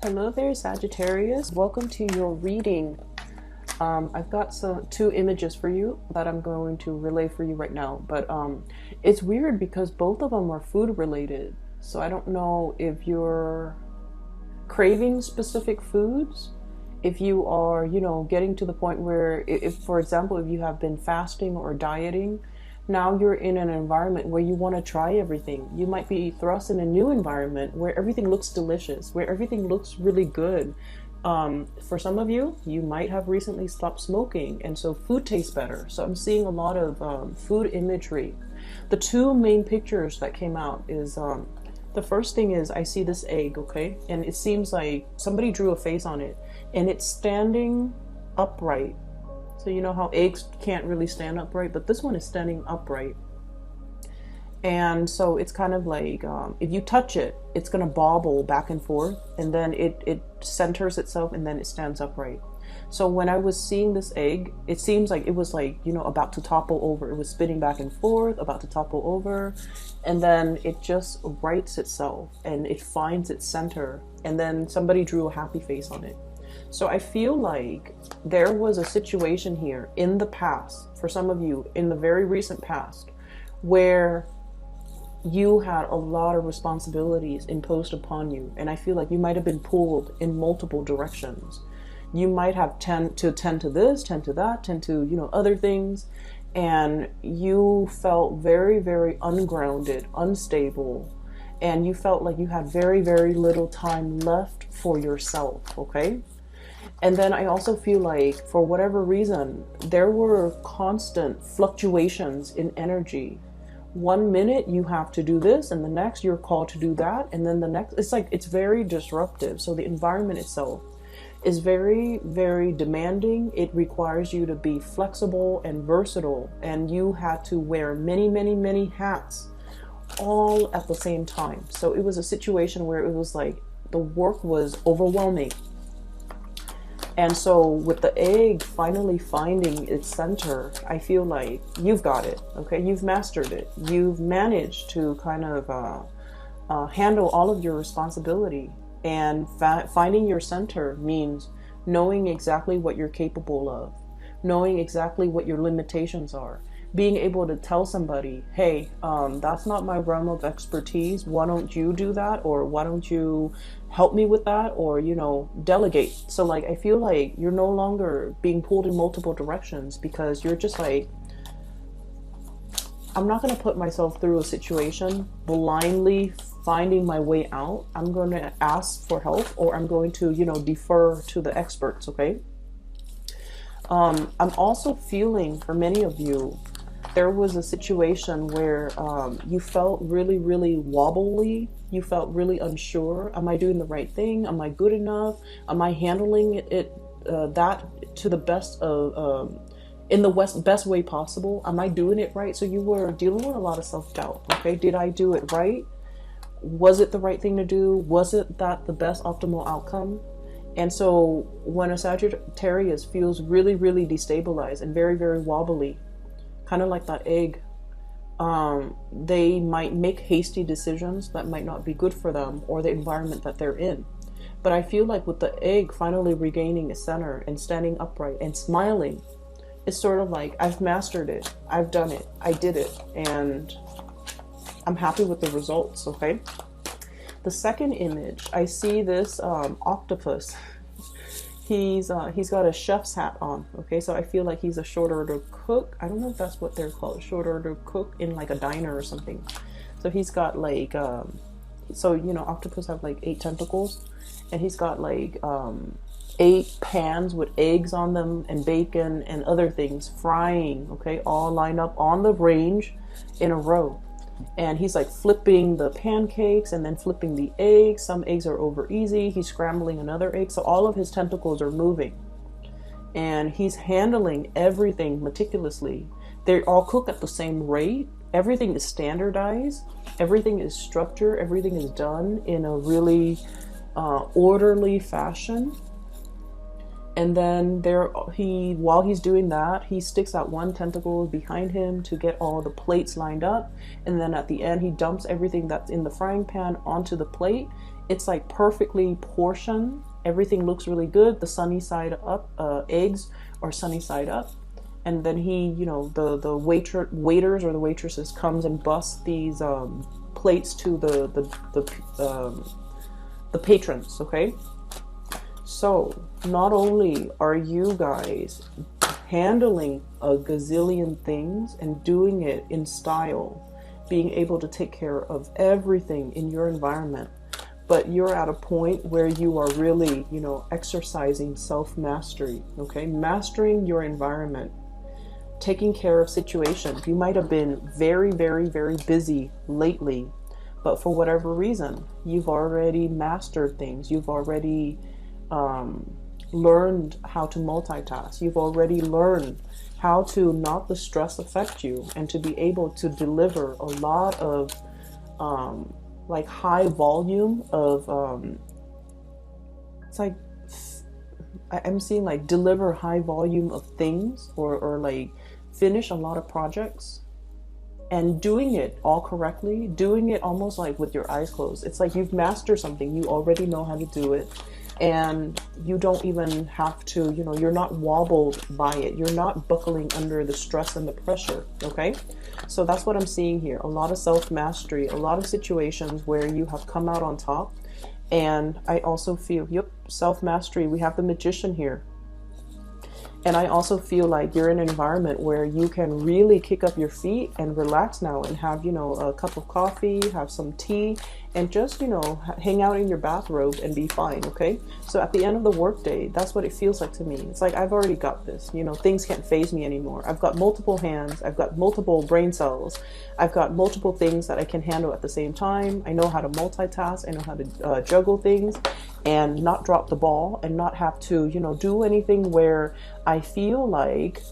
Hello there, Sagittarius. Welcome to your reading. I've got two images for you that I'm going to relay for you right now, but it's weird because both of them are food related. So I don't know if you're craving specific foods, if you are, getting to the point where, if, for example, if you have been fasting or dieting, now you're in an environment where you want to try everything. You might be thrust in a new environment where everything looks delicious, where everything looks really good. For some of you, you might have recently stopped smoking, and so food tastes better. So I'm seeing a lot of food imagery. The two main pictures that came out is, the first thing is I see this egg, okay? And it seems like somebody drew a face on it, and it's standing upright. So you know how eggs can't really stand upright, but this one is standing upright. And so it's kind of like, if you touch it, it's going to bobble back and forth, and then it centers itself, and then it stands upright. So when I was seeing this egg, it seems like it was like, about to topple over. It was spinning back and forth, about to topple over, and then it just rights itself, and it finds its center, and then somebody drew a happy face on it. So I feel like there was a situation here in the past, for some of you, in the very recent past, where you had a lot of responsibilities imposed upon you. And I feel like you might have been pulled in multiple directions. You might have tend to this, tend to that, tend to, other things. And you felt very, very ungrounded, unstable. And you felt like you had very, very little time left for yourself, okay? And then I also feel like, for whatever reason, there were constant fluctuations in energy. 1 minute you have to do this, and the next you're called to do that, and then the next, it's very disruptive. So the environment itself is very, very demanding. It requires you to be flexible and versatile, and you had to wear many, many, many hats all at the same time. So it was a situation where it was like the work was overwhelming. And so with the egg finally finding its center, I feel like you've got it, okay? You've mastered it. You've managed to kind of handle all of your responsibility. And finding your center means knowing exactly what you're capable of, knowing exactly what your limitations are, being able to tell somebody, hey, that's not my realm of expertise. Why don't you do that? Or why don't you help me with that? Or, delegate. So like, I feel like you're no longer being pulled in multiple directions, because you're just like, I'm not going to put myself through a situation blindly finding my way out. I'm going to ask for help, or I'm going to, defer to the experts. Okay. I'm also feeling, for many of you, there was a situation where you felt really, really wobbly. You felt really unsure. Am I doing the right thing? Am I good enough? Am I handling that to the best of, in the best way possible? Am I doing it right? So you were dealing with a lot of self-doubt. Okay, did I do it right? Was it the right thing to do? Was it that the best optimal outcome? And so when a Sagittarius feels really, really destabilized and very, very wobbly, kind of like that egg, they might make hasty decisions that might not be good for them or the environment that they're in. But I feel like with the egg finally regaining its center and standing upright and smiling, it's sort of like, I've mastered it, I've done it, I did it, and I'm happy with the results, okay? The second image, I see this octopus. He's got a chef's hat on, okay? So I feel like he's a short order cook. I don't know if that's what they're called, short order cook in like a diner or something. So he's got like, octopus have like 8 tentacles, and he's got like 8 pans with eggs on them and bacon and other things frying, okay? All lined up on the range in a row. And he's like flipping the pancakes and then flipping the eggs. Some eggs are over easy. He's scrambling another egg. So all of his tentacles are moving. And he's handling everything meticulously. They all cook at the same rate. Everything is standardized. Everything is structured. Everything is done in a really orderly fashion. And then while he's doing that, he sticks out one tentacle behind him to get all the plates lined up. And then at the end, he dumps everything that's in the frying pan onto the plate. It's like perfectly portioned. Everything looks really good. The sunny side up, eggs are sunny side up. And then he, you know, the waiters or the waitresses comes and busts these plates to the patrons, okay? So not only are you guys handling a gazillion things and doing it in style, being able to take care of everything in your environment, but you're at a point where you are really, you know, exercising self-mastery, okay? Mastering your environment, taking care of situations. You might have been very, very, very busy lately, but for whatever reason, you've already mastered things. You've already learned how to multitask. You've already learned how to not the stress affect you and to be able to deliver a lot of like high volume of it's like I'm seeing like deliver high volume of things or like finish a lot of projects and doing it all correctly, doing it almost like with your eyes closed. It's like you've mastered something. You already know how to do it. And you don't even have to, you know, you're not wobbled by it. You're not buckling under the stress and the pressure, okay? So that's what I'm seeing here. A lot of self-mastery, a lot of situations where you have come out on top. And I also feel, yep, self-mastery. We have the Magician here. And I also feel like you're in an environment where you can really kick up your feet and relax now and have, you know, a cup of coffee, have some tea, and just, you know, hang out in your bathrobe and be fine, okay? So at the end of the workday, that's what it feels like to me. It's like, I've already got this. You know, things can't faze me anymore. I've got multiple hands. I've got multiple brain cells. I've got multiple things that I can handle at the same time. I know how to multitask. I know how to juggle things and not drop the ball and not have to, you know, do anything where I feel like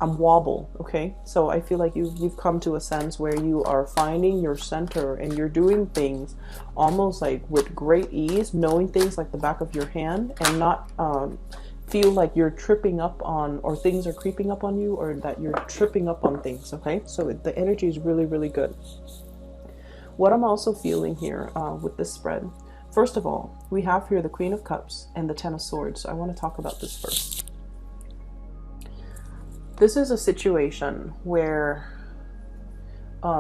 I'm wobble, okay? So I feel like you've come to a sense where you are finding your center and you're doing things almost like with great ease, knowing things like the back of your hand and not feel like you're tripping up on or things are creeping up on you or that you're tripping up on things, okay? So the energy is really, really good. What I'm also feeling here with this spread, first of all, we have here the Queen of Cups and the Ten of Swords. So I want to talk about this first. This is a situation where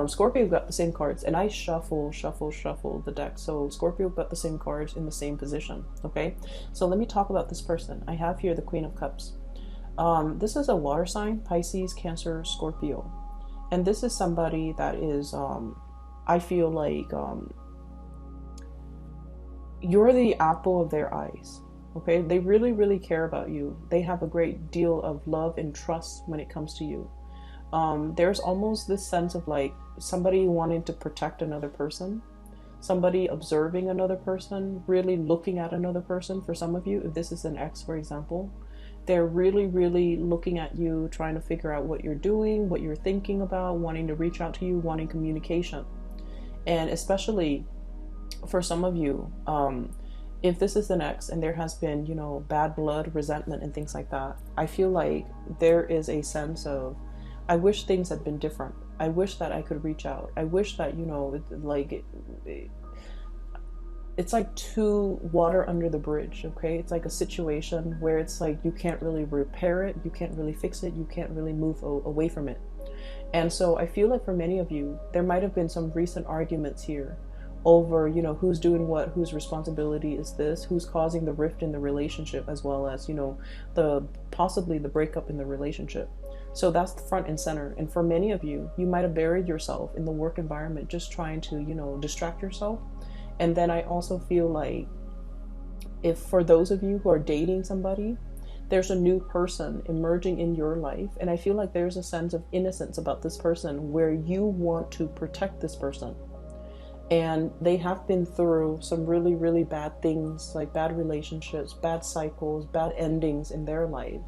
Scorpio got the same cards, and I shuffle the deck. So Scorpio got the same cards in the same position, okay? So let me talk about this person. I have here the Queen of Cups. This is a water sign, Pisces, Cancer, Scorpio. And this is somebody that is, I feel like you're the apple of their eyes. Okay, they really, really care about you. They have a great deal of love and trust when it comes to you. There's almost this sense of like somebody wanting to protect another person, somebody observing another person, really looking at another person. For some of you, if this is an ex, for example, they're really, really looking at you, trying to figure out what you're doing, what you're thinking about, wanting to reach out to you, wanting communication. And especially for some of you, if this is an ex and there has been, you know, bad blood, resentment, and things like that, I feel like there is a sense of, I wish things had been different. I wish that I could reach out. I wish that, you know, it's like too water under the bridge, okay? It's like a situation where it's like you can't really repair it, you can't really fix it, you can't really move away from it. And so I feel like for many of you, there might have been some recent arguments here over, you know, who's doing what, whose responsibility is this, who's causing the rift in the relationship, as well as, you know, possibly the breakup in the relationship. So that's the front and center. And for many of you, you might have buried yourself in the work environment, just trying to, you know, distract yourself. And then I also feel like if for those of you who are dating somebody, there's a new person emerging in your life. And I feel like there's a sense of innocence about this person where you want to protect this person. And they have been through some really, really bad things, like bad relationships, bad cycles, bad endings in their life.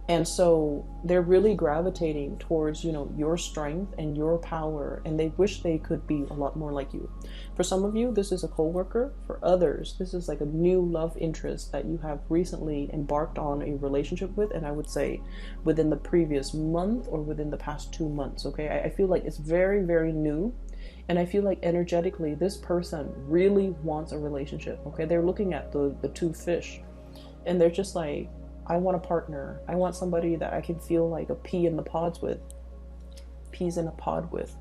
And so they're really gravitating towards, you know, your strength and your power, and they wish they could be a lot more like you. For some of you, this is a co-worker. For others, this is like a new love interest that you have recently embarked on a relationship with, and I would say within the previous month or within the past 2 months, okay? I feel like it's very, very new. And I feel like energetically, this person really wants a relationship. Okay, they're looking at the two fish, and they're just like, I want a partner. I want somebody that I can feel like a pea in the pods with, peas in a pod with.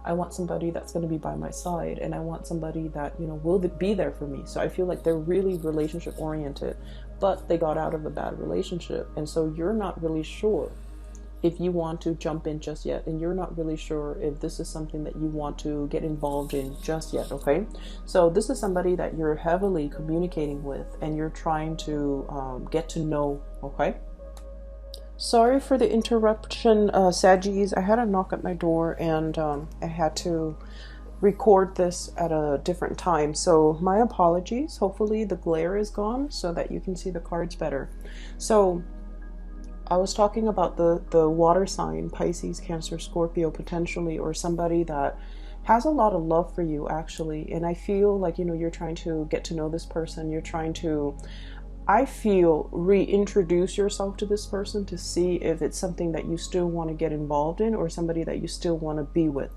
I want somebody that's going to be by my side, and I want somebody that, you know, will be there for me. So I feel like they're really relationship oriented, but they got out of a bad relationship. And so you're not really sure if you want to jump in just yet, and you're not really sure if this is something that you want to get involved in just yet. Okay, so this is somebody that you're heavily communicating with, and you're trying to get to know. Okay, sorry for the interruption, Saggies. I had a knock at my door, and I had to record this at a different time, so my apologies. Hopefully the glare is gone so that you can see the cards better. So I was talking about the water sign, Pisces, Cancer, Scorpio, potentially, or somebody that has a lot of love for you, actually. And I feel like, you know, you're trying to get to know this person. You're trying to, I feel, reintroduce yourself to this person to see if it's something that you still want to get involved in, or somebody that you still want to be with.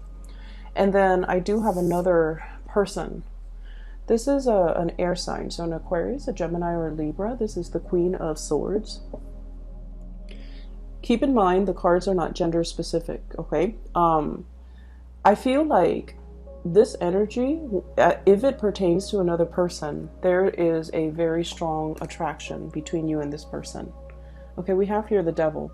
And then I do have another person. This is an air sign, so an Aquarius, a Gemini, or a Libra. This is the Queen of Swords. Keep in mind, the cards are not gender specific, okay? I feel like this energy, if it pertains to another person, there is a very strong attraction between you and this person. Okay, we have here the Devil.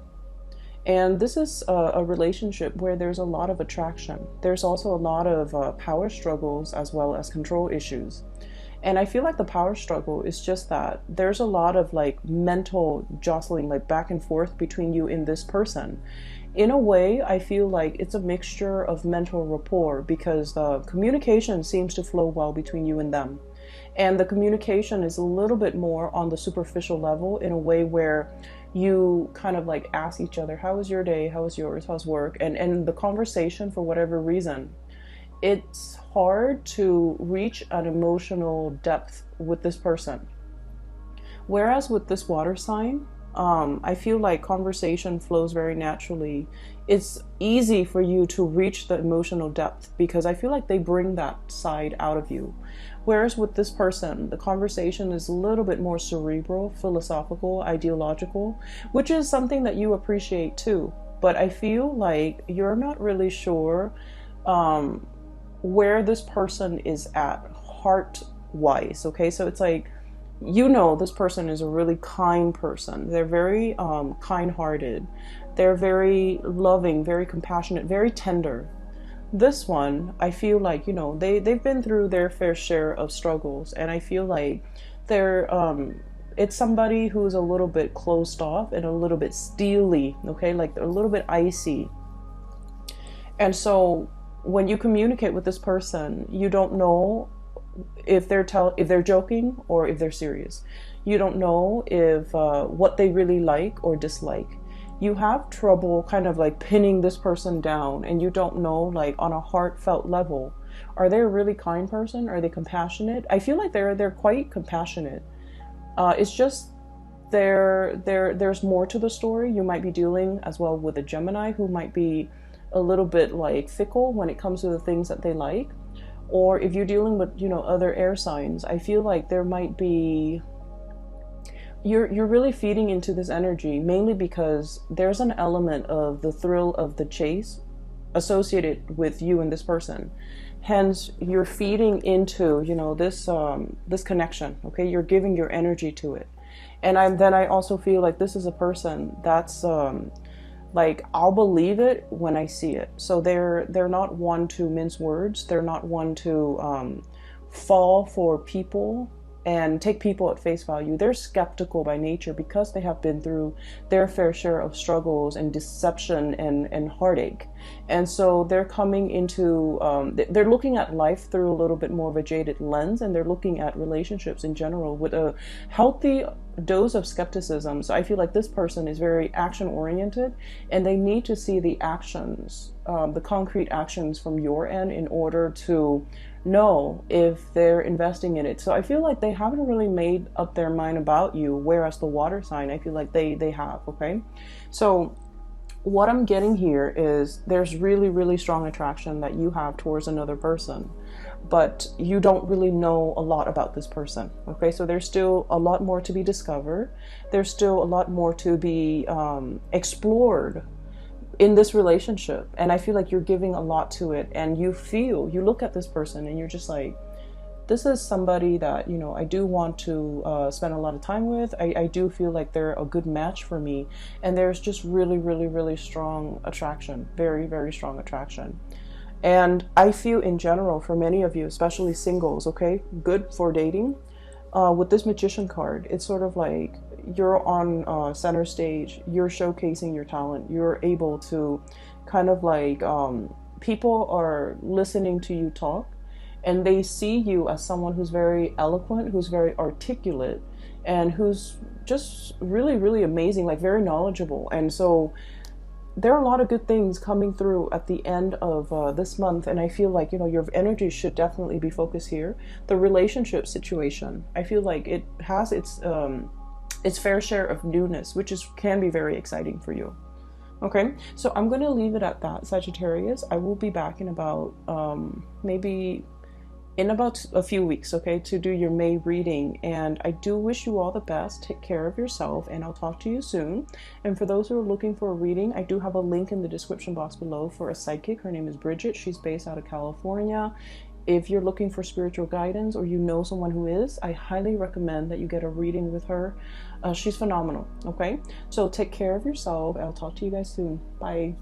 And this is a relationship where there's a lot of attraction. There's also a lot of power struggles as well as control issues. And I feel like the power struggle is just that there's a lot of like mental jostling, like back and forth between you and this person. In a way, I feel like it's a mixture of mental rapport, because the communication seems to flow well between you and them. And the communication is a little bit more on the superficial level, in a way where you kind of like ask each other, how was your day? How was yours? How's work? And the conversation, for whatever reason, it's hard to reach an emotional depth with this person. Whereas with this water sign, I feel like conversation flows very naturally. It's easy for you to reach the emotional depth, because I feel like they bring that side out of you. Whereas with this person, the conversation is a little bit more cerebral, philosophical, ideological, which is something that you appreciate too. But I feel like you're not really sure where this person is at heart-wise, okay? So it's like, you know, this person is a really kind person. They're very kind-hearted. They're very loving, very compassionate, very tender. This one, I feel like, you know, they've been through their fair share of struggles, and I feel like they're it's somebody who's a little bit closed off and a little bit steely, okay? Like a little bit icy. And so when you communicate with this person, you don't know if they're joking or if they're serious. You don't know if what they really like or dislike. You have trouble kind of like pinning this person down, and you don't know, like, on a heartfelt level, are they a really kind person? Are they compassionate? I feel like they're quite compassionate. It's just there's more to the story. You might be dealing as well with a Gemini who might be a little bit like fickle when it comes to the things that they like. Or if you're dealing with, you know, other air signs, I feel like there might be, you're really feeding into this energy, mainly because there's an element of the thrill of the chase associated with you and this person. Hence, you're feeding into, you know, this connection, okay? You're giving your energy to it. And I also feel like this is a person that's like, I'll believe it when I see it. So they're not one to mince words. They're not one to fall for people and take people at face value. They're skeptical by nature, because they have been through their fair share of struggles and deception and heartache. And so they're coming into, they're looking at life through a little bit more of a jaded lens, and they're looking at relationships in general with a healthy dose of skepticism. So I feel like this person is very action oriented, and they need to see the actions, the concrete actions from your end, in order to know if they're investing in it. So I feel like they haven't really made up their mind about you, whereas the water sign, I feel like they have, okay? So what I'm getting here is there's really, really strong attraction that you have towards another person, but you don't really know a lot about this person. Okay, so there's still a lot more to be discovered. There's still a lot more to be explored in this relationship. And I feel like you're giving a lot to it, and you look at this person and you're just like, this is somebody that, you know, I do want to spend a lot of time with. I do feel like they're a good match for me. And there's just really, really, really strong attraction. Very, very strong attraction. And I feel in general, for many of you, especially singles, okay, good for dating. With this Magician card, it's sort of like you're on center stage. You're showcasing your talent. You're able to kind of like, people are listening to you talk. And they see you as someone who's very eloquent, who's very articulate, and who's just really, really amazing, like very knowledgeable. And so there are a lot of good things coming through at the end of this month. And I feel like, you know, your energy should definitely be focused here. The relationship situation, I feel like it has its fair share of newness, which can be very exciting for you. Okay, so I'm going to leave it at that, Sagittarius. I will be back in about maybe in about a few weeks, okay, to do your May reading. And I do wish you all the best. Take care of yourself, and I'll talk to you soon. And for those who are looking for a reading, I do have a link in the description box below for a psychic. Her name is Bridget. She's based out of California. If you're looking for spiritual guidance, or you know someone who is, I highly recommend that you get a reading with her. She's phenomenal, okay? So take care of yourself. I'll talk to you guys soon. Bye.